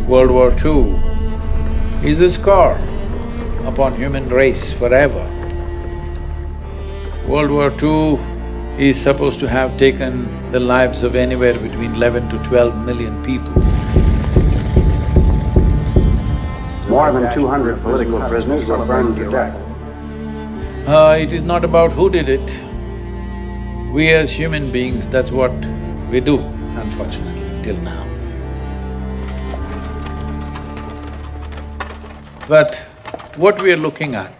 World War II is a scar upon human race forever. World War II is supposed to have taken the lives of anywhere between 11 to 12 million people. More than 200 political prisoners were burned to death. It is not about who did it. We as human beings, that's what we do, unfortunately, till now. But what we are looking at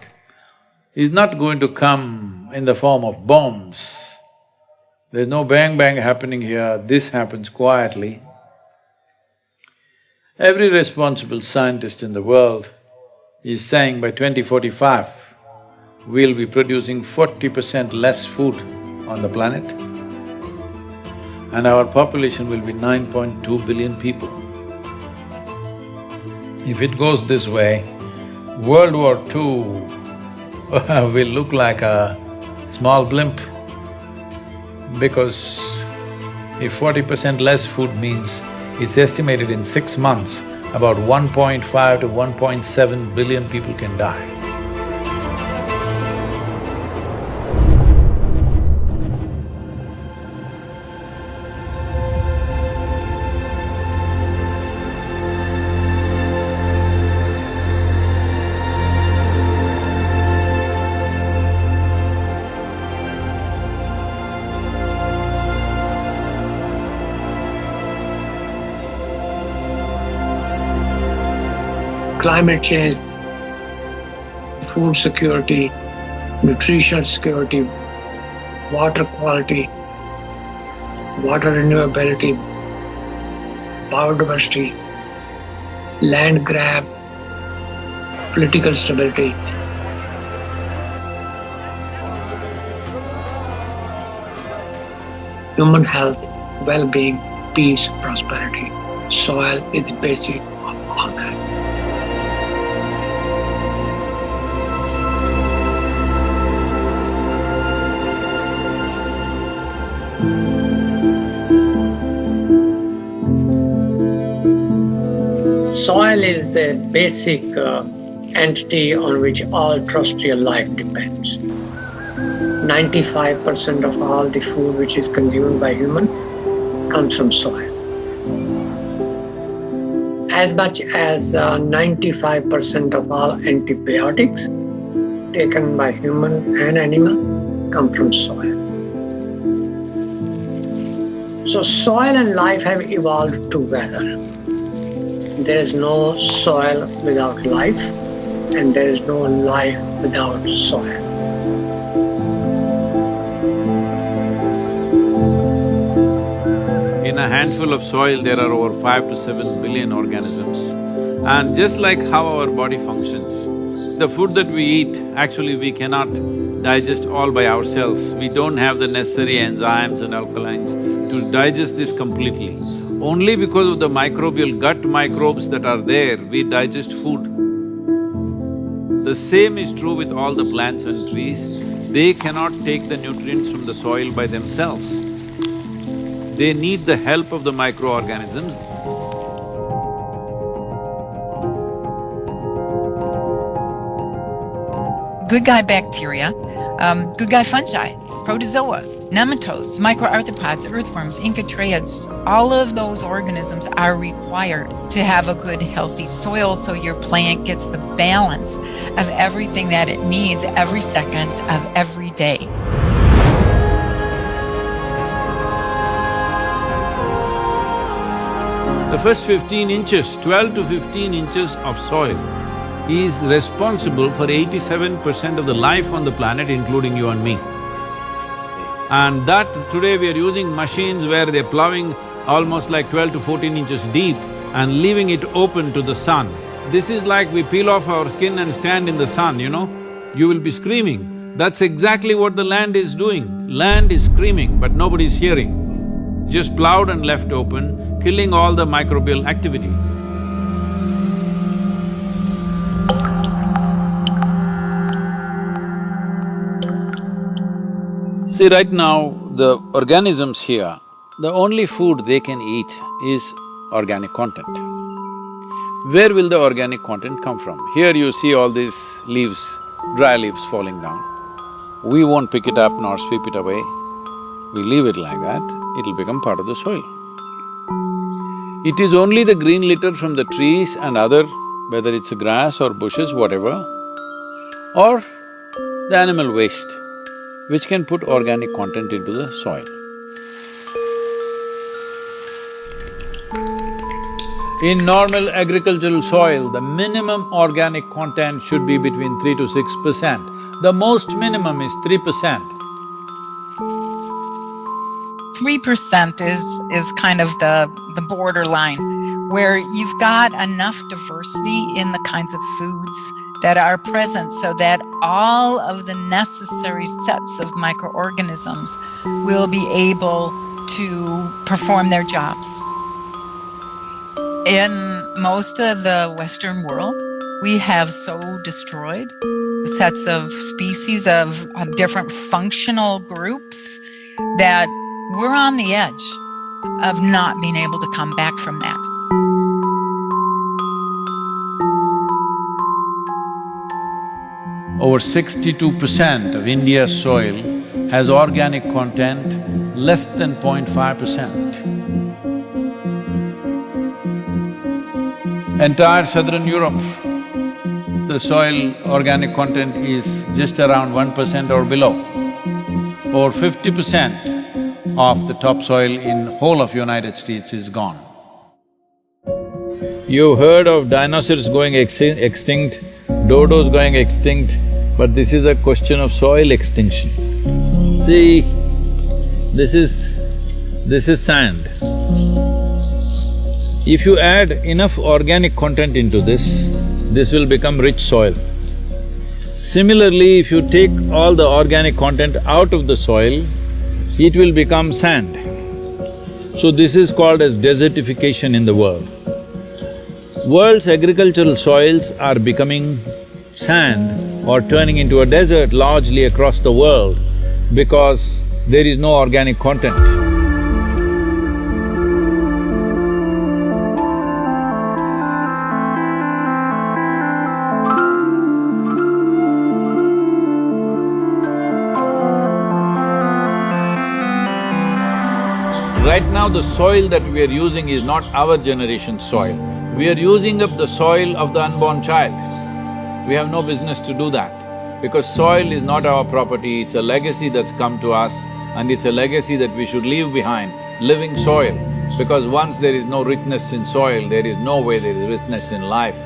is not going to come in the form of bombs. There's no bang-bang happening here, this happens quietly. Every responsible scientist in the world is saying by 2045, we'll be producing 40% less food on the planet and our population will be 9.2 billion people. If it goes this way, World War II will look like a small blimp, because if 40% less food means it's estimated in 6 months, about 1.5 to 1.7 billion people can die. Climate change, food security, nutritional security, water quality, water renewability, biodiversity, land grab, political stability. Human health, well-being, peace, prosperity. Soil is the basic of all that. Soil is a basic entity on which all terrestrial life depends. 95% of all the food which is consumed by human comes from soil. As much as 95% of all antibiotics taken by human and animal come from soil. So soil and life have evolved together. There is no soil without life, and there is no life without soil. In a handful of soil, there are over 5 to 7 billion organisms. And just like how our body functions, the food that we eat, actually we cannot digest all by ourselves. We don't have the necessary enzymes and alkalines to digest this completely. Only because of the microbial gut microbes that are there, we digest food. The same is true with all the plants and trees. They cannot take the nutrients from the soil by themselves. They need the help of the microorganisms. Good guy bacteria, good guy fungi, protozoa, nematodes, microarthropods, earthworms, incatriids, all of those organisms are required to have a good, healthy soil so your plant gets the balance of everything that it needs every second of every day. The first 15 inches, 12 to 15 inches of soil is responsible for 87% of the life on the planet, including you and me. And that today we are using machines where they're plowing almost like 12 to 14 inches deep and leaving it open to the sun. This is like we peel off our skin and stand in the sun, you know? You will be screaming. That's exactly what the land is doing. Land is screaming, but nobody's hearing. Just plowed and left open, killing all the microbial activity. See, right now, the organisms here, the only food they can eat is organic content. where will the organic content come from? Here you see all these leaves, dry leaves falling down. We won't pick it up nor sweep it away. We leave it like that, it'll become part of the soil. It is only the green litter from the trees and other, whether it's grass or bushes, whatever, or the animal waste, which can put organic content into the soil. In normal agricultural soil, the minimum organic content should be between 3 to 6%. The most minimum is 3%. 3% is kind of the borderline, where you've got enough diversity in the kinds of foods that are present so that all of the necessary sets of microorganisms will be able to perform their jobs. In most of the Western world, we have so destroyed sets of species of different functional groups that we're on the edge of not being able to come back from that. Over 62% of India's soil has organic content less than 0.5%. Entire southern Europe, the soil organic content is just around 1% or below. Over 50% of the topsoil in whole of United States is gone. You heard of dinosaurs going extinct, dodos going extinct, but this is a question of soil extinction. See, this is sand. If you add enough organic content into this will become rich soil. Similarly, if you take all the organic content out of the soil, it will become sand. So this is called as desertification in the world. World's agricultural soils are becoming sand or turning into a desert largely across the world because there is no organic content. Right now, the soil that we are using is not our generation's soil. We are using up the soil of the unborn child. We have no business to do that, because soil is not our property, it's a legacy that's come to us, and it's a legacy that we should leave behind, living soil. Because once there is no richness in soil, there is no way there is richness in life.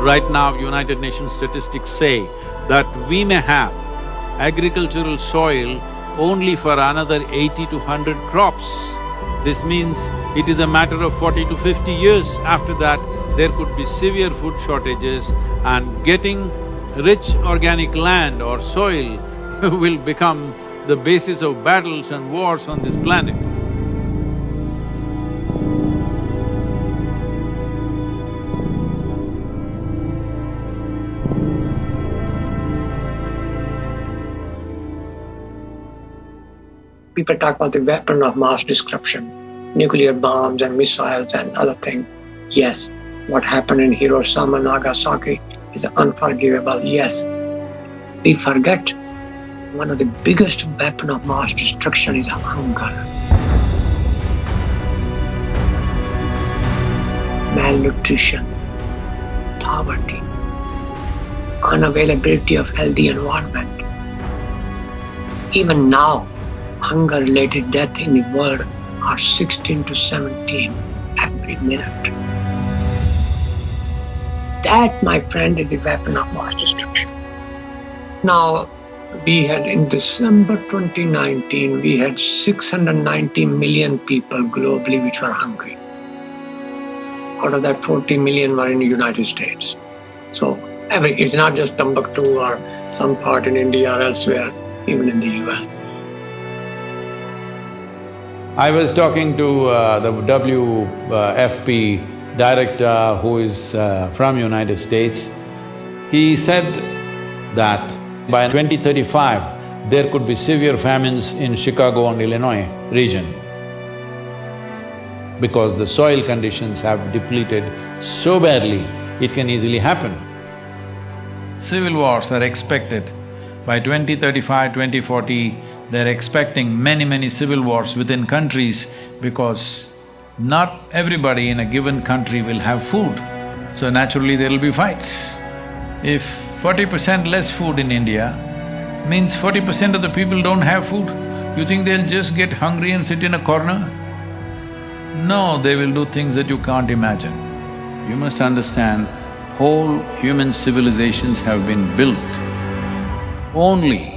Right now, United Nations statistics say that we may have agricultural soil only for another 80 to 100 crops. This means it is a matter of 40 to 50 years. After that, there could be severe food shortages, and getting rich organic land or soil will become the basis of battles and wars on this planet. People talk about the weapon of mass destruction, nuclear bombs and missiles and other things. Yes, what happened in Hiroshima and Nagasaki is unforgivable, yes. We forget one of the biggest weapons of mass destruction is hunger. Malnutrition, poverty, unavailability of healthy environment. Even now, hunger-related death in the world are 16 to 17 every minute. That, my friend, is the weapon of mass destruction. Now, we had in December 2019, we had 690 million people globally which were hungry. Out of that, 40 million were in the United States. So, it's not just Timbuktu or some part in India or elsewhere. even in the US. I was talking to the WFP director who is from United States. He said that by 2035, there could be severe famines in Chicago and Illinois region because the soil conditions have depleted so badly, it can easily happen. Civil wars are expected. By 2035, 2040, they're expecting many civil wars within countries because not everybody in a given country will have food, so naturally there'll be fights. If 40% less food in India means 40% of the people don't have food, you think they'll just get hungry and sit in a corner? No, they will do things that you can't imagine. You must understand, whole human civilizations have been built only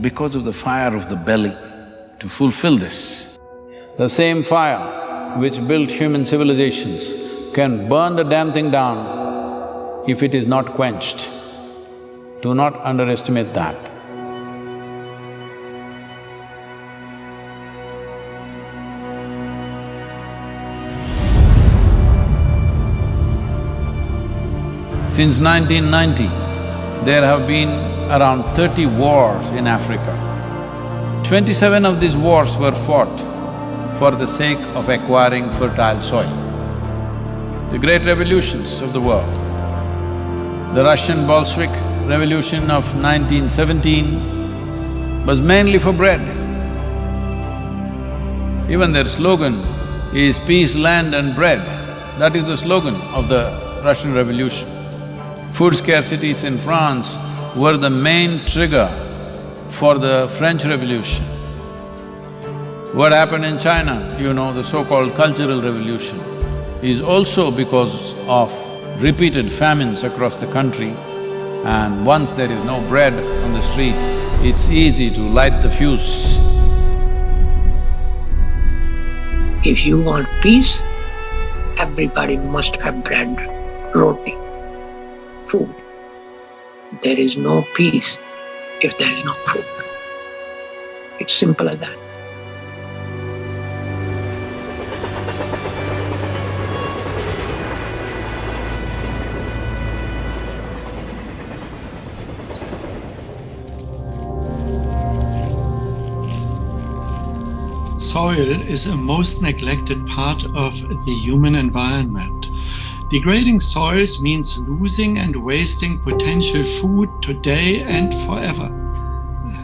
because of the fire of the belly to fulfill this. The same fire which built human civilizations can burn the damn thing down if it is not quenched. Do not underestimate that. Since 1990, there have been around 30 wars in Africa. 27 of these wars were fought for the sake of acquiring fertile soil. The great revolutions of the world, the Russian Bolshevik Revolution of 1917 was mainly for bread. Even their slogan is peace, land and bread. That is the slogan of the Russian Revolution. Food scarcities in France were the main trigger for the French Revolution. What happened in China, you know, the so-called Cultural Revolution, is also because of repeated famines across the country, and once there is no bread on the street, it's easy to light the fuse. If you want peace, everybody must have bread, roti, food. There is no peace if there is no food. It's simple as that. Soil is a most neglected part of the human environment. Degrading soils means losing and wasting potential food today and forever.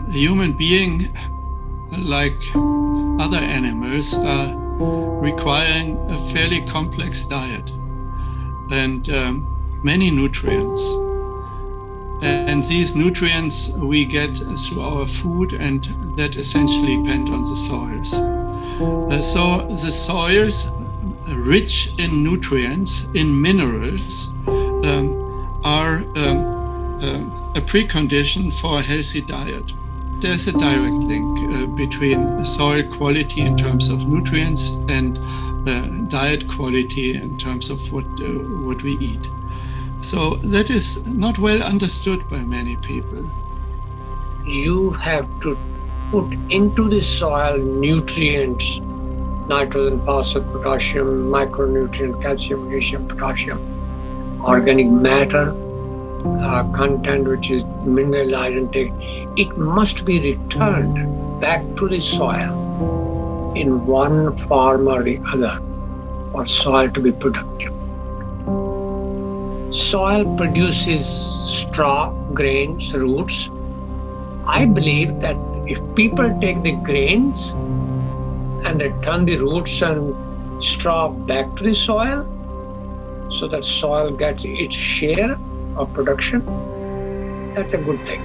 A human being, like other animals, are requiring a fairly complex diet and many nutrients. And these nutrients we get through our food, and that essentially depend on the soils. So the soils, rich in nutrients, in minerals, are a precondition for a healthy diet. There's a direct link between soil quality in terms of nutrients and diet quality in terms of what we eat. So that is not well understood by many people. You have to put into the soil nutrients, nitrogen, phosphorus, potassium, micronutrient, calcium, magnesium, potassium, organic matter, content which is mineralized intake. It must be returned back to the soil in one form or the other for soil to be productive. Soil produces straw, grains, roots. I believe that if people take the grains and return the roots and straw back to the soil, so that soil gets its share of production, that's a good thing.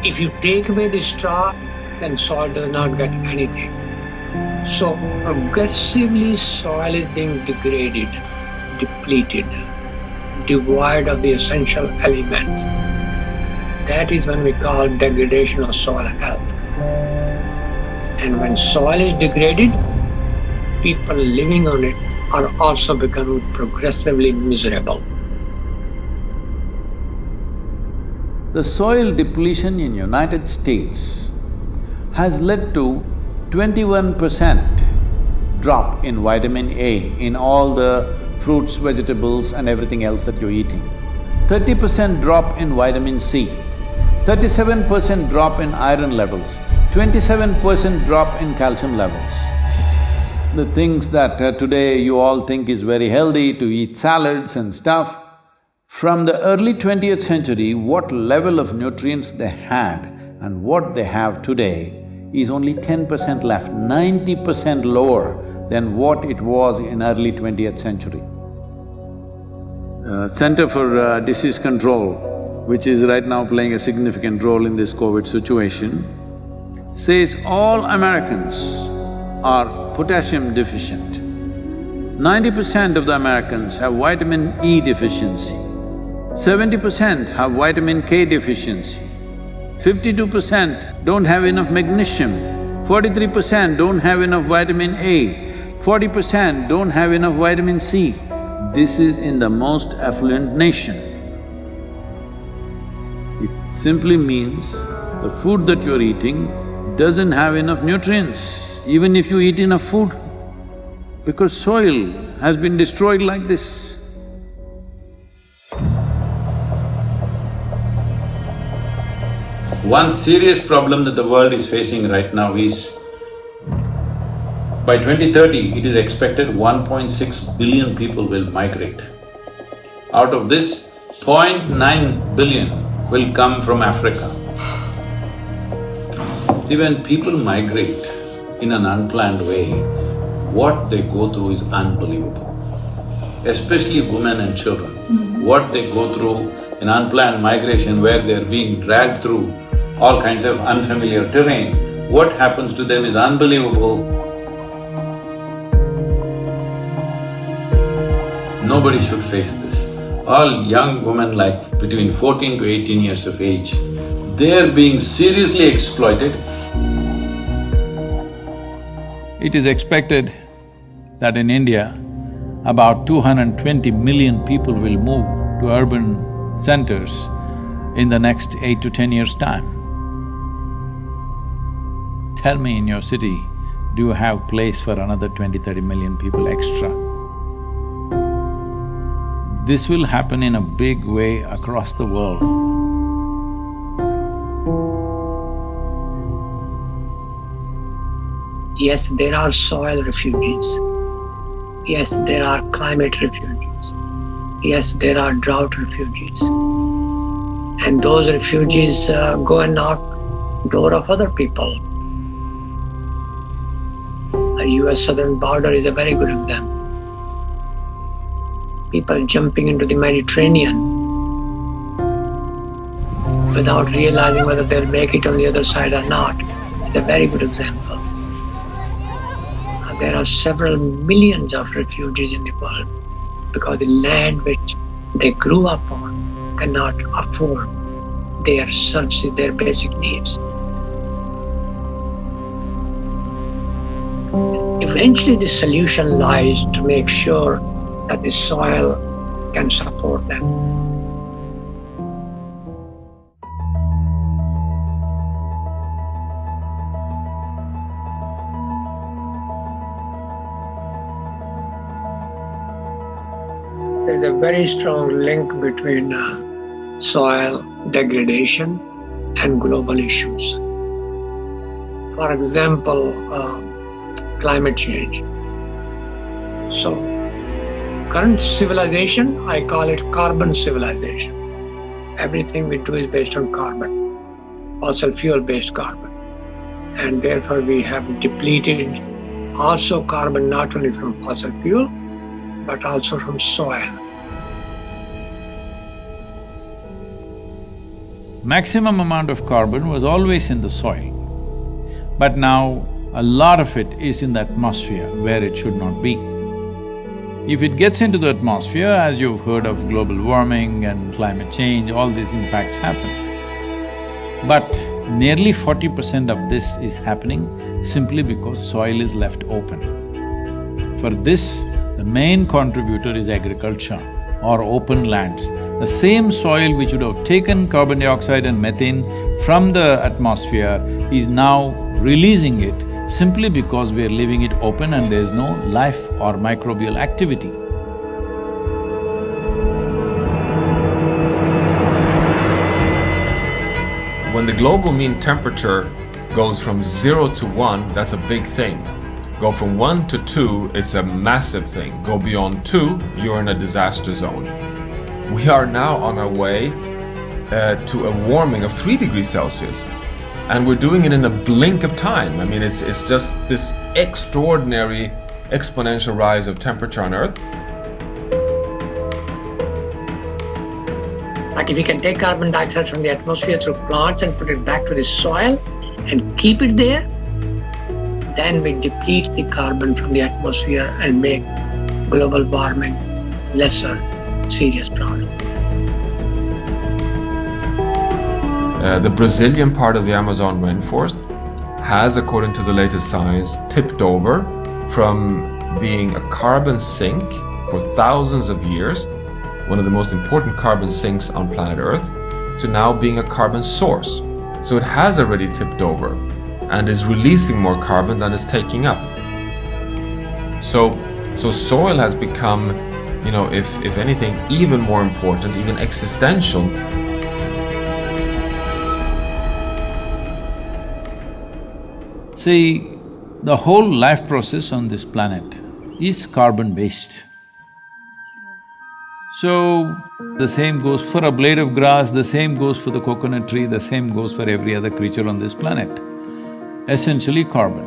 If you take away the straw, then soil does not get anything. So progressively soil is being degraded, depleted, devoid of the essential elements. That is when we call degradation of soil health. And when soil is degraded, people living on it are also becoming progressively miserable. The soil depletion in United States has led to 21% drop in vitamin A in all the fruits, vegetables and everything else that you're eating. 30% drop in vitamin C, 37% drop in iron levels, 27% drop in calcium levels. The things that today you all think is very healthy to eat salads and stuff, from the early 20th century, what level of nutrients they had and what they have today is only 10% left, 90% lower than what it was in early 20th century. Center for Disease Control, which is right now playing a significant role in this COVID situation, says all Americans are potassium deficient. 90% of the Americans have vitamin E deficiency, 70% have vitamin K deficiency, 52% don't have enough magnesium, 43% don't have enough vitamin A, 40% don't have enough vitamin C. This is in the most affluent nation. It simply means the food that you're eating doesn't have enough nutrients, even if you eat enough food, because soil has been destroyed like this. One serious problem that the world is facing right now is, by 2030, it is expected 1.6 billion people will migrate. Out of this, 0.9 billion will come from Africa. See, when people migrate in an unplanned way, what they go through is unbelievable. Especially women and children. What they go through in unplanned migration where they're being dragged through all kinds of unfamiliar terrain, what happens to them is unbelievable. Nobody should face this. All young women like between 14 to 18 years of age, they're being seriously exploited. It is expected that in India, about 220 million people will move to urban centers in the next 8 to 10 years' time. Tell me, in your city, do you have place for another 20-30 million people extra? This will happen in a big way across the world. Yes, there are soil refugees. Yes, there are climate refugees. Yes, there are drought refugees. And those refugees go and knock door of other people. The US southern border is a very good example. People jumping into the Mediterranean without realizing whether they'll make it on the other side or not is a very good example. There are several millions of refugees in the world because the land which they grew up on cannot afford their services, their basic needs. Eventually the solution lies to make sure that the soil can support them. There is a very strong link between soil degradation and global issues. For example, climate change. So, current civilization, I call it carbon civilization. Everything we do is based on carbon, fossil fuel-based carbon. And therefore we have depleted also carbon not only from fossil fuel, but also from soil. Maximum amount of carbon was always in the soil, but now a lot of it is in the atmosphere where it should not be. If it gets into the atmosphere, as you've heard of global warming and climate change, all these impacts happen. But nearly 40% of this is happening simply because soil is left open. For this, the main contributor is agriculture. or open lands. The same soil which would have taken carbon dioxide and methane from the atmosphere is now releasing it simply because we are leaving it open and there is no life or microbial activity. When the global mean temperature goes from 0 to 1, that's a big thing. Go from 1 to 2, it's a massive thing. Go beyond 2, you're in a disaster zone. We are now on our way to a warming of 3 degrees Celsius. And we're doing it in a blink of time. I mean, it's just this extraordinary exponential rise of temperature on Earth. But if we can take carbon dioxide from the atmosphere through plants and put it back to the soil and keep it there, then we deplete the carbon from the atmosphere and make global warming lesser serious problem. The Brazilian part of the Amazon rainforest has, according to the latest science, tipped over from being a carbon sink for thousands of years, one of the most important carbon sinks on planet Earth, to now being a carbon source. So it has already tipped over and is releasing more carbon than it's taking up. So soil has become, if anything, even more important, even existential. See, the whole life process on this planet is carbon-based. So, the same goes for a blade of grass, the same goes for the coconut tree, the same goes for every other creature on this planet. Essentially carbon.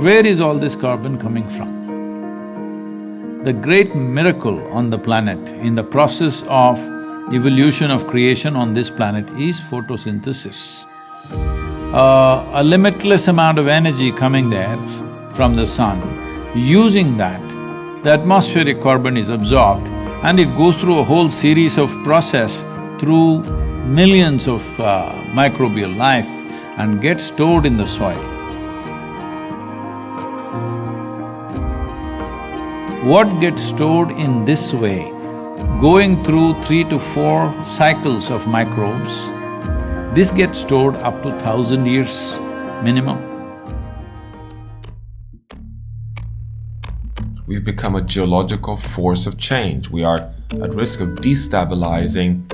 Where is all this carbon coming from? The great miracle on the planet, in the process of evolution of creation on this planet, is photosynthesis. A limitless amount of energy coming there from the sun. Using that, the atmospheric carbon is absorbed and it goes through a whole series of process through millions of microbial life and gets stored in the soil. What gets stored in this way, going through 3 to 4 cycles of microbes, this gets stored up to 1,000 years minimum. We've become a geological force of change. We are at risk of destabilizing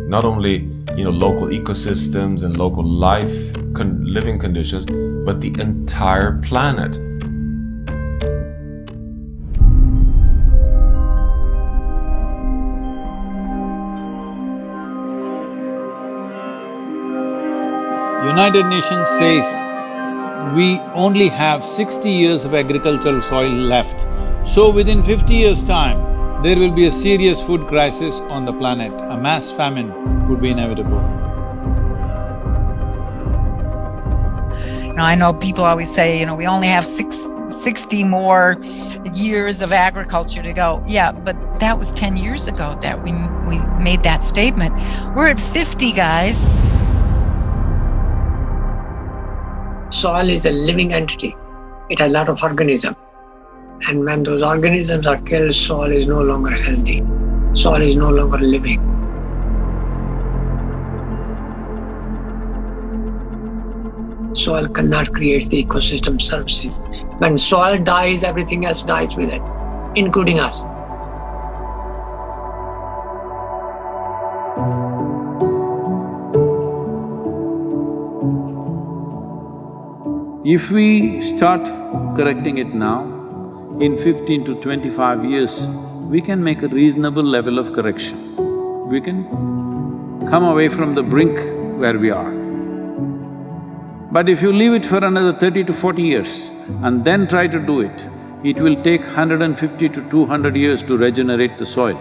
not only, local ecosystems and local living conditions, but the entire planet. United Nations says we only have 60 years of agricultural soil left. So within 50 years' time, there will be a serious food crisis on the planet. A mass famine would be inevitable. I know people always say, we only have 60 more years of agriculture to go. Yeah, but that was 10 years ago that we made that statement. We're at 50, guys. Soil is a living entity. It has a lot of organisms. And when those organisms are killed, soil is no longer healthy. Soil is no longer living. Soil cannot create the ecosystem services. When soil dies, everything else dies with it, including us. If we start correcting it now, in 15 to 25 years, we can make a reasonable level of correction. We can come away from the brink where we are. But if you leave it for another 30 to 40 years and then try to do it, it will take 150 to 200 years to regenerate the soil.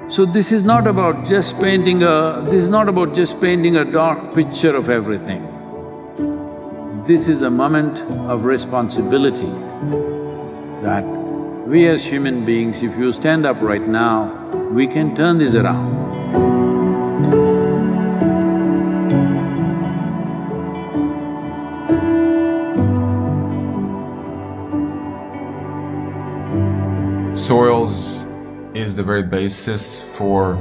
So this is not about just painting a dark picture of everything. This is a moment of responsibility that we as human beings, if you stand up right now, we can turn this around. Soils is the very basis for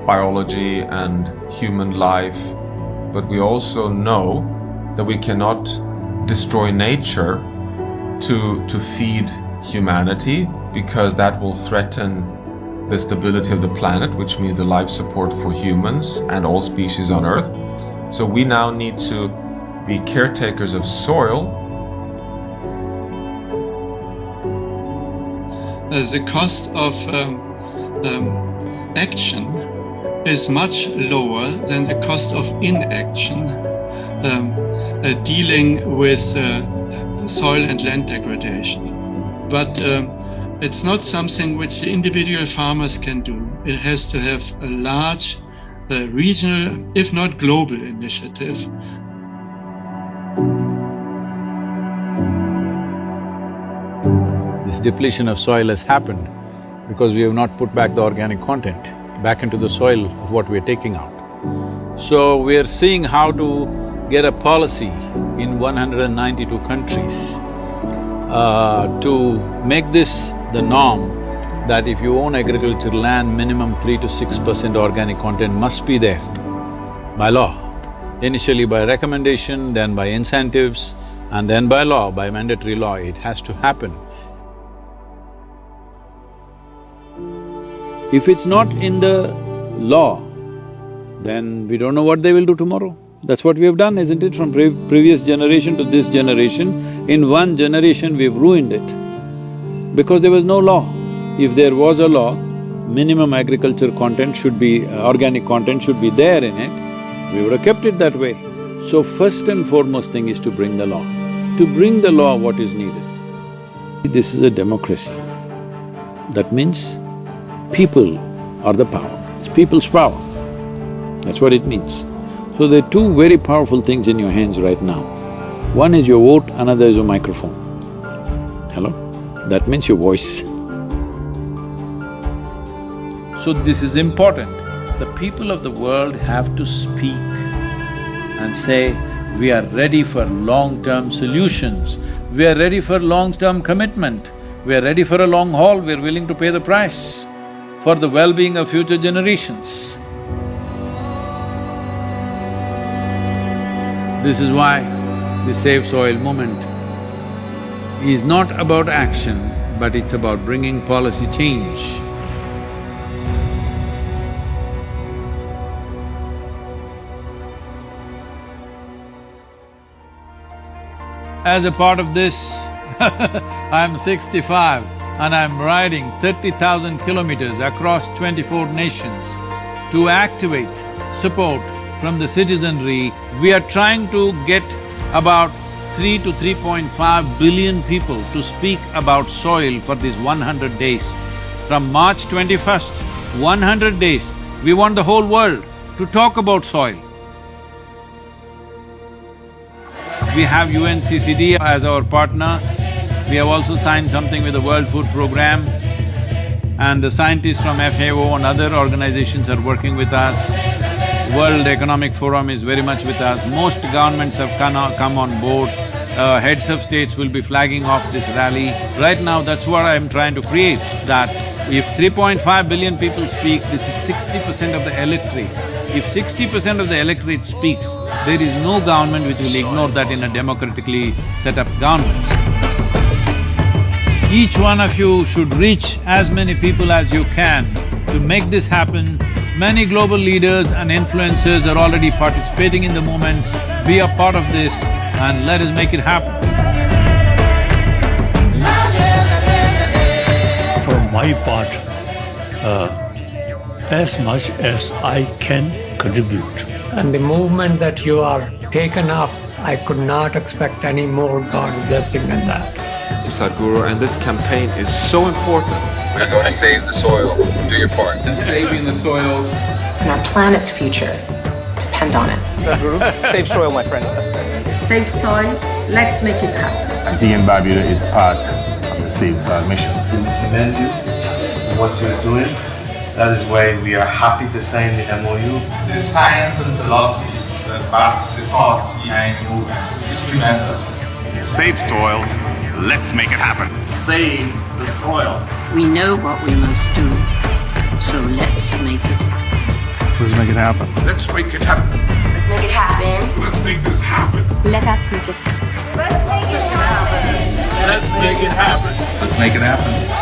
biology and human life, but we also know that we cannot destroy nature to feed humanity, because that will threaten the stability of the planet, which means the life support for humans and all species on Earth. So we now need to be caretakers of soil. The cost of action is much lower than the cost of inaction, dealing with soil and land degradation. But it's not something which the individual farmers can do. It has to have a large regional, if not global, initiative. This depletion of soil has happened because we have not put back the organic content back into the soil of what we are taking out. So we are seeing how to get a policy in 192 countries to make this the norm, that if you own agricultural land, minimum 3 to 6% organic content must be there by law. Initially by recommendation, then by incentives, and then by law, by mandatory law, it has to happen. If it's not in the law, then we don't know what they will do tomorrow. That's what we have done, isn't it? From previous generation to this generation, in one generation we've ruined it because there was no law. If there was a law, minimum agriculture content should be… organic content should be there in it, we would have kept it that way. So first and foremost thing is to bring the law. To bring the law, what is needed? This is a democracy. That means people are the power, it's people's power. That's what it means. So there are two very powerful things in your hands right now. One is your vote, another is your microphone. Hello? That means your voice. So this is important. The people of the world have to speak and say, we are ready for long-term solutions, we are ready for long-term commitment, we are ready for a long haul, we are willing to pay the price for the well-being of future generations. This is why the Save Soil movement is not about action, but it's about bringing policy change. As a part of this, I'm 65 and I'm riding 30,000 kilometers across 24 nations to activate support from the citizenry. We are trying to get about 3 to 3.5 billion people to speak about soil for these 100 days. From March 21st, 100 days, we want the whole world to talk about soil. We have UNCCD as our partner. We have also signed something with the World Food Programme, and the scientists from FAO and other organizations are working with us. World Economic Forum is very much with us. Most governments have come on board. Heads of states will be flagging off this rally. Right now, that's what I'm trying to create, that if 3.5 billion people speak, this is 60% of the electorate. If 60% of the electorate speaks, there is no government which will ignore that in a democratically set up government. Each one of you should reach as many people as you can to make this happen. Many global leaders and influencers are already participating in the movement. Be a part of this and let us make it happen. For my part, as much as I can contribute. And the movement that you are taken up, I could not expect any more God's blessing than that. Sadhguru, and this campaign is so important. We're going to save the soil. Do your part. And saving the soils. And our planet's future depend on it. Sadhguru, save soil, my friend. Save soil, let's make it happen. GM Barbuda is part of the Save Soil mission. We commend you for what you're doing. That is why we are happy to sign the MOU. The science and philosophy that backs the thought behind the movement is tremendous. Save soil, let's make it happen. Save the soil. We know what we must do, so let's make it happen. Let's make it happen. Let's make it happen. Let's make it happen. Let's make this happen. Let us make it happen. Let's make it happen. Let's make it happen. Let's make it happen.